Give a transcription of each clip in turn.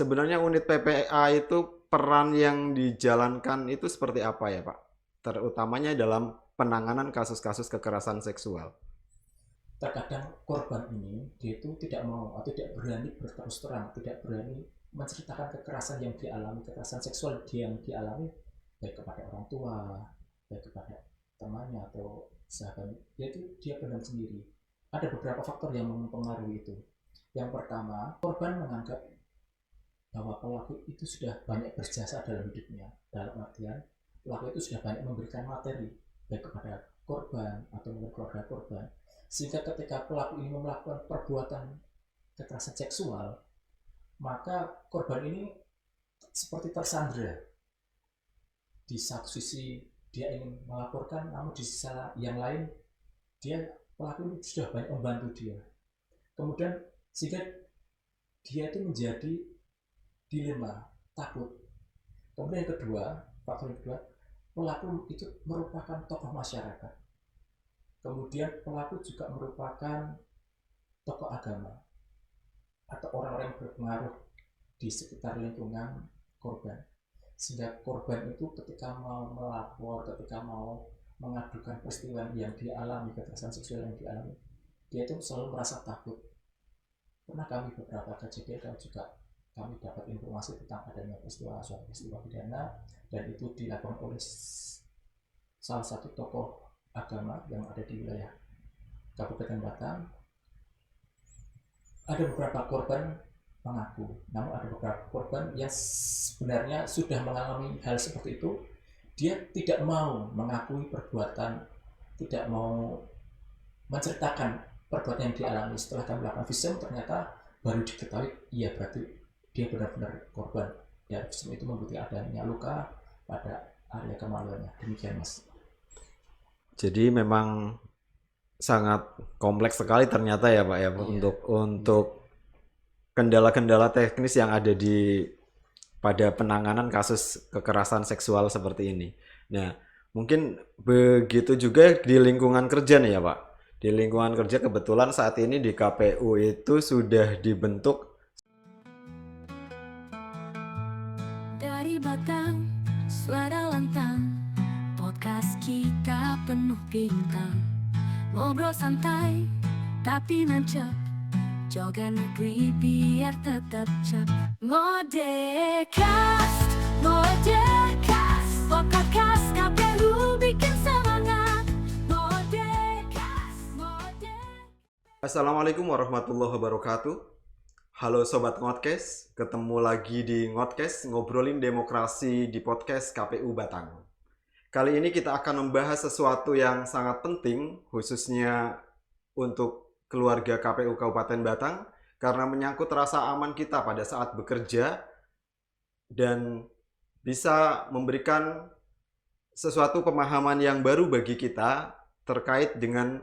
sebenarnya unit PPA itu peran yang dijalankan itu seperti apa ya Pak? Terutamanya dalam penanganan kasus-kasus kekerasan seksual. Terkadang korban ini dia itu tidak mau atau tidak berani berterus terang, tidak berani menceritakan kekerasan yang dialami, kekerasan seksual yang dialami baik kepada orang tua, baik kepada temannya atau sahabatnya. Dia pendam sendiri. Ada beberapa faktor yang mempengaruhi itu. Yang pertama, korban menganggap bahwa pelaku itu sudah banyak berjasa dalam hidupnya. Dalam artian, pelaku itu sudah banyak memberikan materi baik kepada korban atau keluarga korban, sehingga ketika pelaku ini melakukan perbuatan kekerasan seksual, maka korban ini seperti tersandra. Di satu sisi dia ingin melaporkan, namun di sisi yang lain dia pelaku ini sudah banyak membantu dia. Kemudian sehingga dia itu menjadi dilema, takut. Kemudian yang kedua, faktor yang kedua, pelaku itu merupakan tokoh masyarakat. Kemudian pelaku juga merupakan tokoh agama atau orang-orang yang berpengaruh di sekitar lingkungan korban. Sehingga korban itu ketika mau melapor, ketika mau mengadukan peristiwa yang dialami, kekerasan seksual yang dialami, dia itu selalu merasa takut. Pernah kami beberapa kejadian juga kami dapat informasi tentang adanya suatu peristiwa pidana, dan itu dilakukan oleh salah satu tokoh agama yang ada di wilayah Kabupaten Batang. Ada beberapa korban mengaku, namun ada beberapa korban yang sebenarnya sudah mengalami hal seperti itu, dia tidak mau mengakui perbuatan, tidak mau menceritakan perbuatan yang dialami. Setelah kami melakukan visum, ternyata baru diketahui, iya berarti dia benar-benar korban. Dan visum itu membukti adanya luka pada area kemaluannya. Demikian Mas. Jadi memang sangat kompleks sekali ternyata ya Pak ya Iya, untuk kendala-kendala teknis yang ada di pada penanganan kasus kekerasan seksual seperti ini. Nah, mungkin begitu juga di lingkungan kerja nih ya Pak. Di lingkungan kerja kebetulan saat ini di KPU itu sudah dibentuk. Dari Batang, suara lantang, podcast kita penuh bintang. Ngobrol santai, tapi nancep, jaga negeri biar tetap cap. Ngodecast, Ngodecast, podcast KPU bikin semangat. Ngodecast, Ngodecast. Assalamualaikum warahmatullahi wabarakatuh. Halo Sobat Ngodcast, ketemu lagi di Ngodcast, ngobrolin demokrasi di podcast KPU Batang. Kali ini kita akan membahas sesuatu yang sangat penting, khususnya untuk keluarga KPU Kabupaten Batang, karena menyangkut rasa aman kita pada saat bekerja dan bisa memberikan sesuatu pemahaman yang baru bagi kita terkait dengan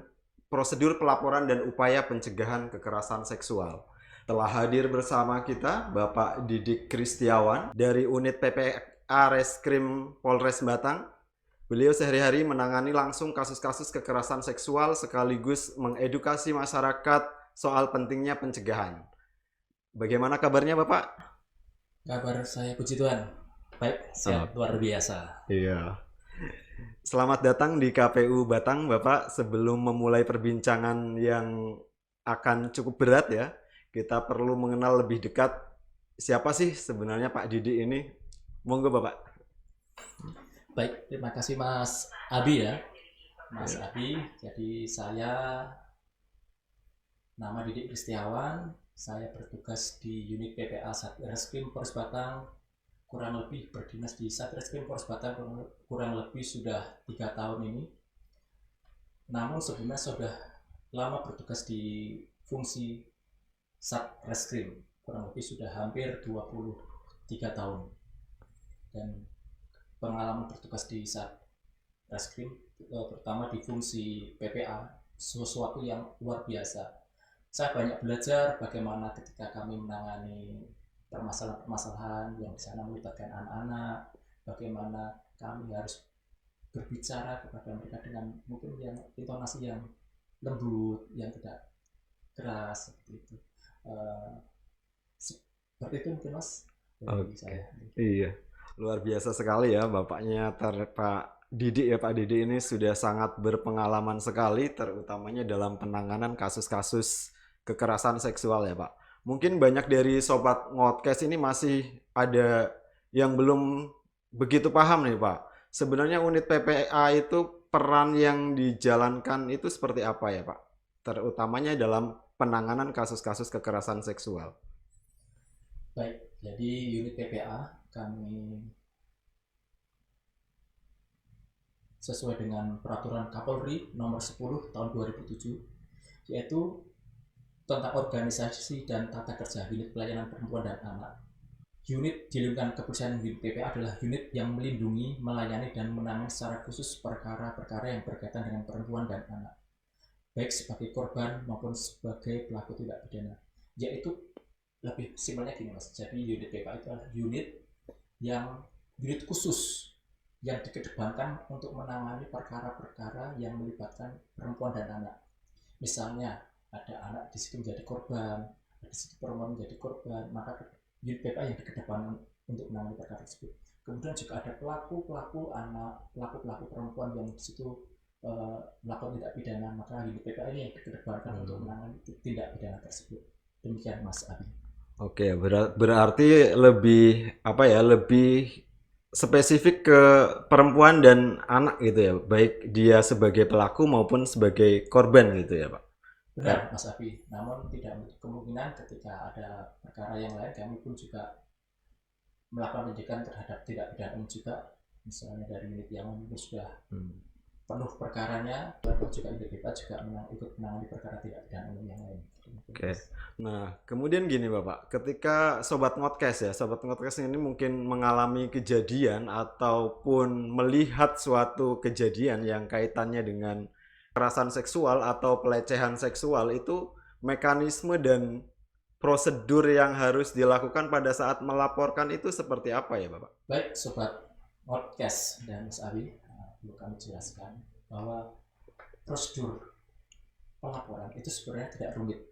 prosedur pelaporan dan upaya pencegahan kekerasan seksual. Telah hadir bersama kita Bapak Didik Kristiawan dari unit PPA Reskrim Polres Batang. Beliau sehari-hari menangani langsung kasus-kasus kekerasan seksual sekaligus mengedukasi masyarakat soal pentingnya pencegahan. Bagaimana kabarnya Bapak? kabar saya puji Tuhan. Baik, sehat luar biasa. Iya. Selamat datang di KPU Batang, Bapak. Sebelum memulai perbincangan yang akan cukup berat ya, kita perlu mengenal lebih dekat siapa sih sebenarnya Pak Didi ini. Monggo Bapak. Baik, terima kasih Mas Abi ya. Mas Abi, jadi saya nama Didik Kristiawan, saya bertugas di unit PPA Satreskrim Polres Batang, kurang lebih berdinas di Satreskrim Polres Batang kurang lebih sudah 3 tahun ini. Namun sebelumnya sudah lama bertugas di fungsi Satreskrim, kurang lebih sudah hampir 23 tahun. Dan pengalaman bertugas di Satreskrim terutama di fungsi PPA sesuatu yang luar biasa. Saya banyak belajar bagaimana ketika kami menangani permasalahan-permasalahan yang di sana melibatkan anak-anak, bagaimana kami harus berbicara kepada mereka dengan mungkin yang intonasi yang lembut, yang tidak keras seperti itu. Seperti itu mungkin Mas dari Oke. saya. Iya, luar biasa sekali ya bapaknya Pak Didik ya. Pak Didik ini sudah sangat berpengalaman sekali terutamanya dalam penanganan kasus-kasus kekerasan seksual ya Pak. Mungkin banyak dari sobat ngodcast ini masih ada yang belum begitu paham nih Pak. Sebenarnya unit PPA itu peran yang dijalankan itu seperti apa ya Pak? Terutamanya dalam penanganan kasus-kasus kekerasan seksual. Baik, jadi unit PPA kami sesuai dengan peraturan Kapolri nomor 10 tahun 2007, yaitu tentang organisasi dan tata kerja unit pelayanan perempuan dan anak. Unit di lingkungan kepolisian unit PPA adalah unit yang melindungi, melayani, dan menangani secara khusus perkara-perkara yang berkaitan dengan perempuan dan anak, baik sebagai korban maupun sebagai pelaku tindak pidana. Yaitu lebih simpelnya gini Mas, jadi unit PPA itu adalah unit khusus yang dikedepankan untuk menangani perkara-perkara yang melibatkan perempuan dan anak. Misalnya ada anak di situ menjadi korban, ada di situ perempuan menjadi korban, maka unit PPA yang dikedepankan untuk menangani perkara tersebut. Kemudian juga ada pelaku anak, pelaku perempuan yang di situ melakukan tindak pidana, maka unit PPA ini yang dikedepankan untuk menangani tindak pidana tersebut. Demikian Mas Abi. Oke, berarti lebih apa ya, lebih spesifik ke perempuan dan anak gitu ya, baik dia sebagai pelaku maupun sebagai korban gitu ya, Pak. Benar Mas Abi, namun tidak menutup kemungkinan ketika ada perkara yang lain kami pun juga melakukan penyidikan terhadap tindak pidana juga, misalnya dari unit yang sudah penuh perkaranya, lalu juga unit PPA juga ikut menangani perkara tindak pidana yang lain. Oke. Nah, kemudian gini Bapak, ketika Sobat Ngodcast ini mungkin mengalami kejadian ataupun melihat suatu kejadian yang kaitannya dengan kekerasan seksual atau pelecehan seksual, itu mekanisme dan prosedur yang harus dilakukan pada saat melaporkan itu seperti apa ya Bapak? Baik Sobat Podcast dan Mas Abi, perlu kami jelaskan bahwa prosedur pelaporan itu sebenarnya tidak rumit.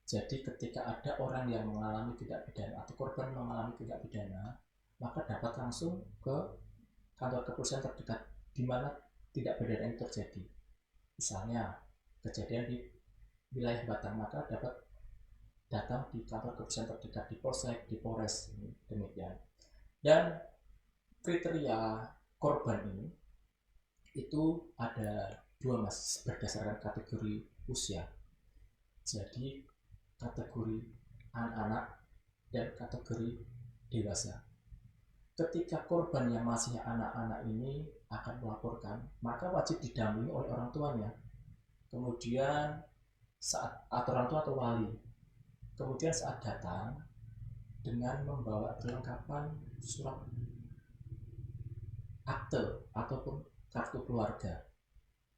Jadi ketika ada orang yang mengalami tindak pidana atau korban mengalami tindak pidana, maka dapat langsung ke kantor kepolisian terdekat di mana tindak pidana itu terjadi. Misalnya kejadian di wilayah Batang, maka dapat datang di kantor kepolisian terdekat di Polsek, di Polres, demikian. Dan kriteria korban ini itu ada dua Mas, berdasarkan kategori usia. Jadi kategori anak-anak dan kategori dewasa. Ketika korban yang masih anak-anak ini akan melaporkan, maka wajib didampingi oleh orang tuanya. Kemudian saat atau orang tua atau wali. Kemudian saat datang dengan membawa kelengkapan surat akte ataupun kartu keluarga.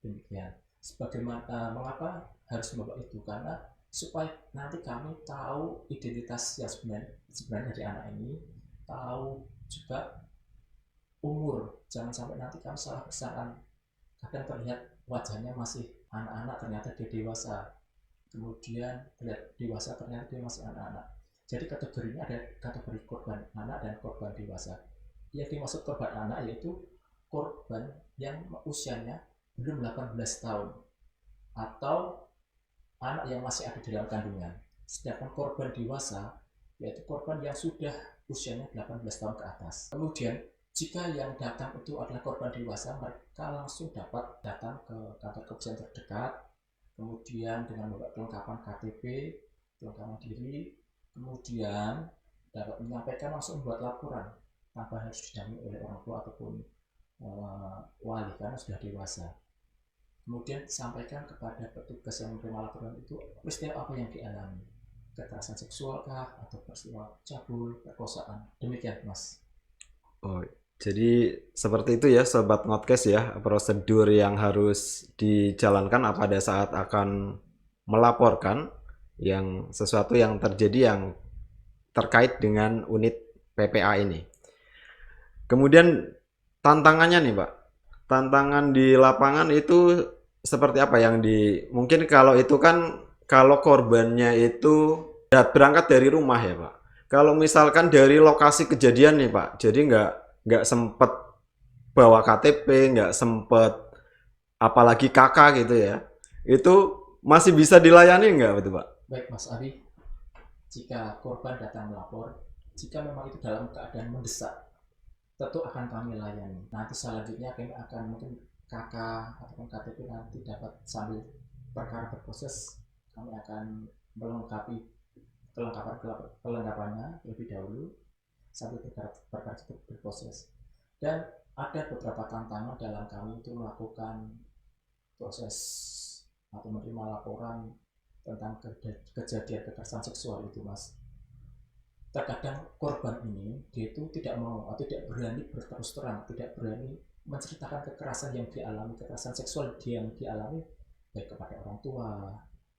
Demikian. Sebagaimana mengapa harus membawa itu? Karena supaya nanti kami tahu identitas yang sebenarnya dari anak ini, tahu juga umur, jangan sampai nanti kami salah besaran. Kadang terlihat wajahnya masih anak-anak, ternyata dia dewasa, kemudian terlihat dewasa, ternyata dia masih anak-anak. Jadi kategorinya ada kategori korban anak dan korban dewasa. Yang dimaksud korban anak yaitu korban yang usianya belum 18 tahun atau anak yang masih ada di dalam kandungan. Sedangkan korban dewasa yaitu korban yang sudah usianya 18 tahun ke atas. Kemudian jika yang datang itu adalah korban dewasa, mereka langsung dapat datang ke kantor kepolisian terdekat, kemudian dengan membawa kelengkapan KTP, kelengkapan diri, kemudian dapat menyampaikan langsung membuat laporan tanpa harus didampingi oleh orang tua ataupun wali karena sudah dewasa. Kemudian disampaikan kepada petugas yang menerima laporan itu peristiwa apa yang dialami, kekerasan seksual kah atau peristiwa cabul, perkosaan. Demikian Mas. Oh, jadi seperti itu ya Sobat Ngodcast ya, prosedur yang harus dijalankan pada saat akan melaporkan yang sesuatu yang terjadi yang terkait dengan unit PPA ini. Kemudian tantangannya nih Pak, tantangan di lapangan itu seperti apa yang mungkin kalau itu kan kalau korbannya itu berangkat dari rumah ya Pak. Kalau misalkan dari lokasi kejadian nih Pak, jadi nggak sempet bawa KTP, nggak sempet apalagi kakak gitu ya, itu masih bisa dilayani nggak betul Pak? Baik Mas Ari, jika korban datang melapor, jika memang itu dalam keadaan mendesak, tentu akan kami layani. Nanti selanjutnya kami akan mungkin KK ataupun KTP nanti dapat sambil perkara berproses, kami akan melengkapi kelengkapannya lebih dahulu sambil perkara itu berproses. Dan ada beberapa tantangan dalam kami itu melakukan proses atau menerima laporan tentang kejadian kekerasan seksual itu Mas. Terkadang korban ini dia itu tidak mau atau tidak berani berterus terang, tidak berani menceritakan kekerasan yang dialami, kekerasan seksual yang dialami baik kepada orang tua,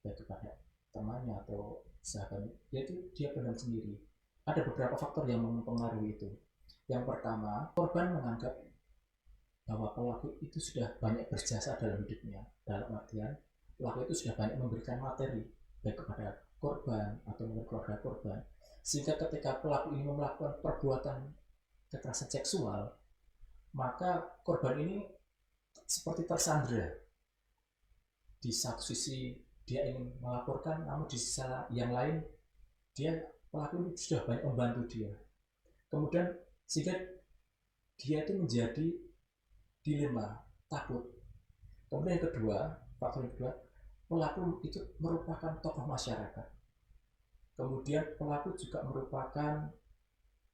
baik kepada temannya atau sahabatnya, yaitu dia pendam sendiri. Ada beberapa faktor yang mempengaruhi itu. Yang pertama, korban menganggap bahwa pelaku itu sudah banyak berjasa dalam hidupnya, dalam artian pelaku itu sudah banyak memberikan materi baik kepada korban atau keluarga korban, sehingga ketika pelaku ini melakukan perbuatan kekerasan seksual, maka korban ini seperti tersandra. Di satu sisi dia ingin melaporkan, namun di sisi yang lain pelaku ini sudah banyak membantu dia. Kemudian sehingga dia itu menjadi dilema, takut. Kemudian yang kedua, faktor yang kedua, pelaku itu merupakan tokoh masyarakat. Kemudian pelaku juga merupakan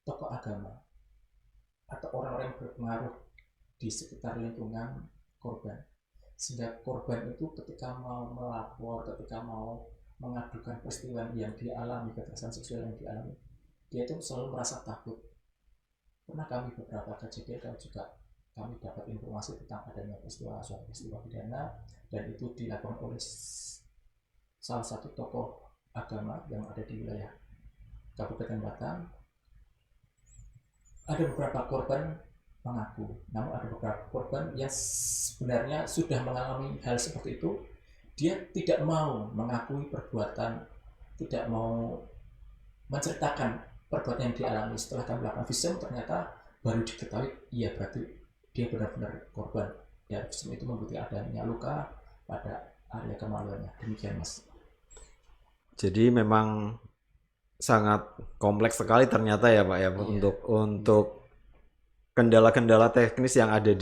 tokoh agama atau orang-orang yang berpengaruh di sekitar lingkungan korban. Sehingga korban itu ketika mau melapor, ketika mau mengadukan peristiwa yang dialami, kekerasan seksual yang dialami, dia itu selalu merasa takut. Pernah kami beberapa kejadian juga kami dapat informasi tentang adanya suatu peristiwa pidana, dan itu dilakukan oleh salah satu tokoh agama yang ada di wilayah Kabupaten Batang. Ada beberapa korban mengaku, namun ada beberapa korban yang sebenarnya sudah mengalami hal seperti itu, dia tidak mau mengakui perbuatan, tidak mau menceritakan perbuatan yang dialami. Setelah kami melakukan visum, ternyata baru diketahui, iya berarti dia benar-benar korban. Dan visum itu membuktikan adanya luka pada area kemaluannya. Demikian Mas. Jadi memang sangat kompleks sekali ternyata ya Pak ya, untuk kendala-kendala teknis yang ada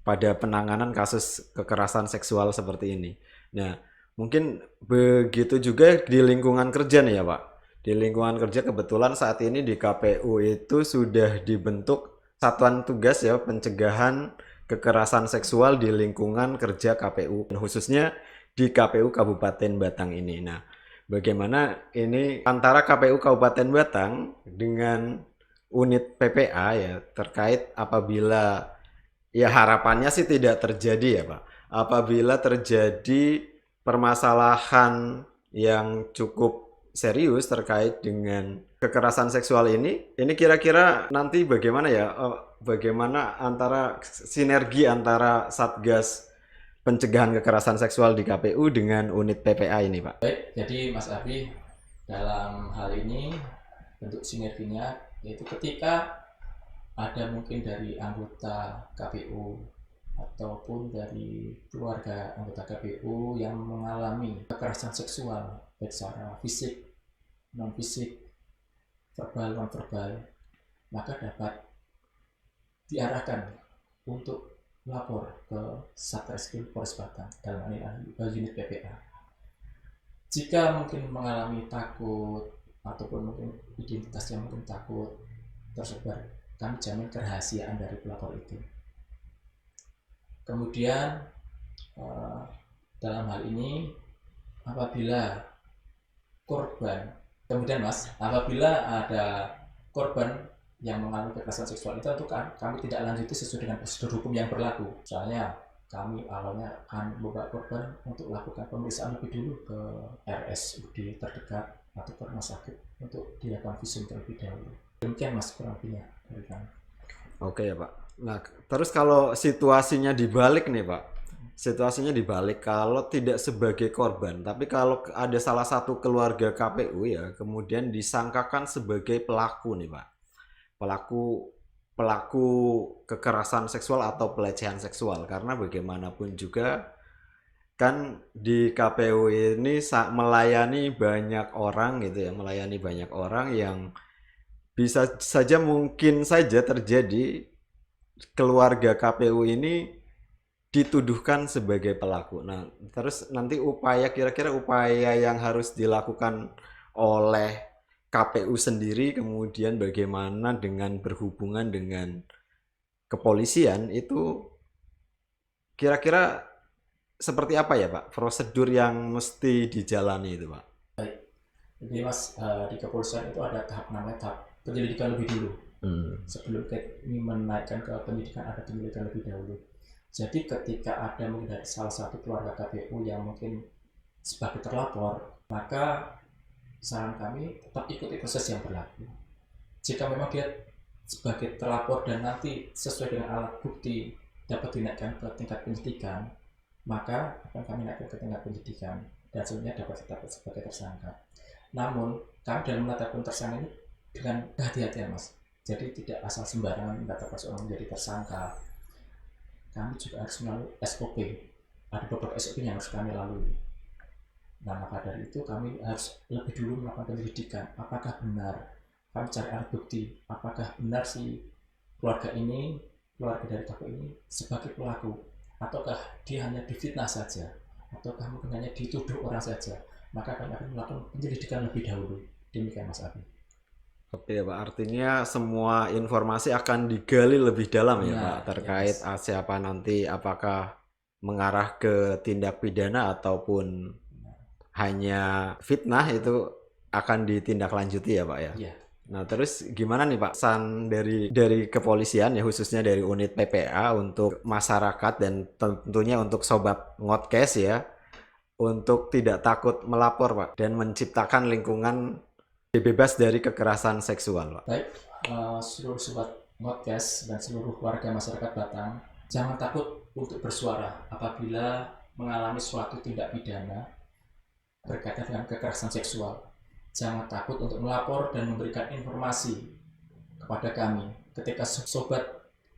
pada penanganan kasus kekerasan seksual seperti ini. Nah, mungkin begitu juga di lingkungan kerja nih ya Pak. Di lingkungan kerja kebetulan saat ini di KPU itu sudah dibentuk satuan tugas ya pencegahan kekerasan seksual di lingkungan kerja KPU, khususnya di KPU Kabupaten Batang ini. Nah, bagaimana ini antara KPU Kabupaten Batang dengan unit PPA ya terkait apabila ya harapannya sih tidak terjadi ya Pak. Apabila terjadi permasalahan yang cukup serius terkait dengan kekerasan seksual ini kira-kira nanti bagaimana ya? Bagaimana sinergi antara Satgas pencegahan kekerasan seksual di KPU dengan unit PPA ini Pak? Baik, jadi Mas Abi, dalam hal ini bentuk sinerginya yaitu ketika ada mungkin dari anggota KPU ataupun dari keluarga anggota KPU yang mengalami kekerasan seksual baik secara fisik, non fisik, verbal, non verbal, maka dapat diarahkan untuk melapor ke Satreskrim Polres Batang dalam unit PPA. Jika mungkin mengalami takut ataupun mungkin identitasnya mungkin takut tersebar, kami jamin kerahasiaan dari pelapor itu. Kemudian dalam hal ini apabila ada korban yang mengalami kekerasan seksual itu kami tidak lanjuti sesuai dengan prosedur hukum yang berlaku. Misalnya kami awalnya akan membawa korban untuk melakukan pemeriksaan lebih dulu ke RSUD terdekat atau ke rumah sakit untuk dilakukan visum terlebih dahulu. Demikian Mas kurang lebihnya dari kami. Oke ya Pak. Nah terus kalau situasinya dibalik nih Pak, situasinya dibalik, kalau tidak sebagai korban, tapi kalau ada salah satu keluarga KPU ya, kemudian disangkakan sebagai pelaku nih Pak, pelaku pelaku kekerasan seksual atau pelecehan seksual, karena bagaimanapun juga kan di KPU ini melayani banyak orang gitu ya, melayani banyak orang yang bisa saja mungkin saja terjadi keluarga KPU ini dituduhkan sebagai pelaku. Nah, terus nanti kira-kira upaya yang harus dilakukan oleh KPU sendiri, kemudian bagaimana dengan berhubungan dengan kepolisian itu kira-kira seperti apa ya Pak? Prosedur yang mesti dijalani itu Pak? Jadi Mas, di kepolisian itu ada tahap namanya tahap penyelidikan lebih dulu. Sebelum ini menaikkan ke penyidikan, ada penyelidikan lebih dahulu. Jadi ketika ada mungkin dari salah satu keluarga KPU yang mungkin sebagai terlapor, maka saran kami tetap ikuti proses yang berlaku. Jika memang dia sebagai terlapor dan nanti sesuai dengan alat bukti dapat dinaikkan ke tingkat penyidikan, maka akan kami naikkan ke tingkat penyidikan dan sebenarnya dapat ditetapkan sebagai tersangka. Namun kami dalam menetapkan tersangka ini dengan kehati-hatian Mas. Jadi tidak asal sembarangan menetapkan seorang menjadi tersangka. Kami juga harus melalui SOP. Ada beberapa SOP yang harus kami lalui. Nah, maka dari itu kami harus lebih dulu melakukan penyelidikan. Apakah benar? Kami cari alat bukti. Apakah benar si keluarga dari KPU ini sebagai pelaku? Ataukah dia hanya difitnah saja? Ataukah mungkin hanya dituduh orang saja? Maka kami akan melakukan penyelidikan lebih dahulu. Demikian Mas Abi. Oke Pak, artinya semua informasi akan digali lebih dalam ya Pak, terkait siapa nanti, apakah mengarah ke tindak pidana ataupun hanya fitnah, itu akan ditindaklanjuti ya Pak ya? Iya. Nah terus gimana nih Pak, pesan dari kepolisian ya, khususnya dari unit PPA untuk masyarakat dan tentunya untuk Sobat Ngodcast ya, untuk tidak takut melapor Pak, dan menciptakan lingkungan bebas dari kekerasan seksual Pak. Baik, seluruh Sobat Ngodcast dan seluruh warga masyarakat Batang, jangan takut untuk bersuara apabila mengalami suatu tindak pidana berkaitan dengan kekerasan seksual. Jangan takut untuk melapor dan memberikan informasi kepada kami ketika Sobat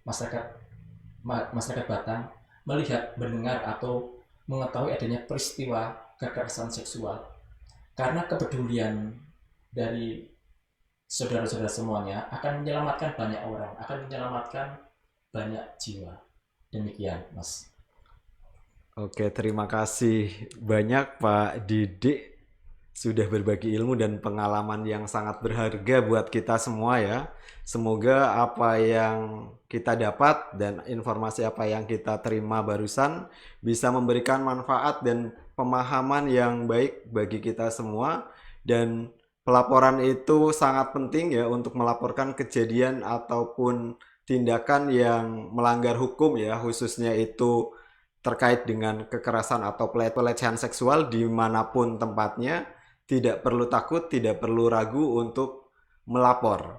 masyarakat Batang melihat, mendengar atau mengetahui adanya peristiwa kekerasan seksual. Karena kepedulian dari saudara-saudara semuanya akan menyelamatkan banyak orang, akan menyelamatkan banyak jiwa. Demikian Mas. Oke, terima kasih banyak Pak Didik sudah berbagi ilmu dan pengalaman yang sangat berharga buat kita semua ya. Semoga apa yang kita dapat dan informasi apa yang kita terima barusan bisa memberikan manfaat dan pemahaman yang baik bagi kita semua. Dan pelaporan itu sangat penting ya, untuk melaporkan kejadian ataupun tindakan yang melanggar hukum ya, khususnya itu terkait dengan kekerasan atau pelecehan seksual dimanapun tempatnya. Tidak perlu takut, tidak perlu ragu untuk melapor.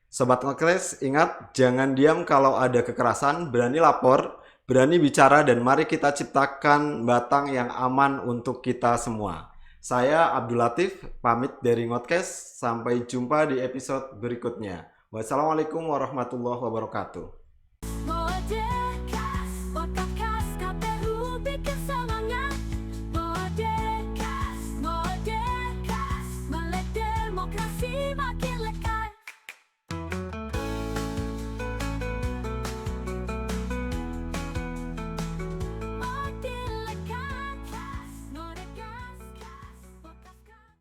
Sobat Ngodcast, ingat, jangan diam kalau ada kekerasan, berani lapor, berani bicara, dan mari kita ciptakan Batang yang aman untuk kita semua. Saya Abdul Latif, pamit dari Ngodcast. Sampai jumpa di episode berikutnya. Wassalamualaikum warahmatullahi wabarakatuh.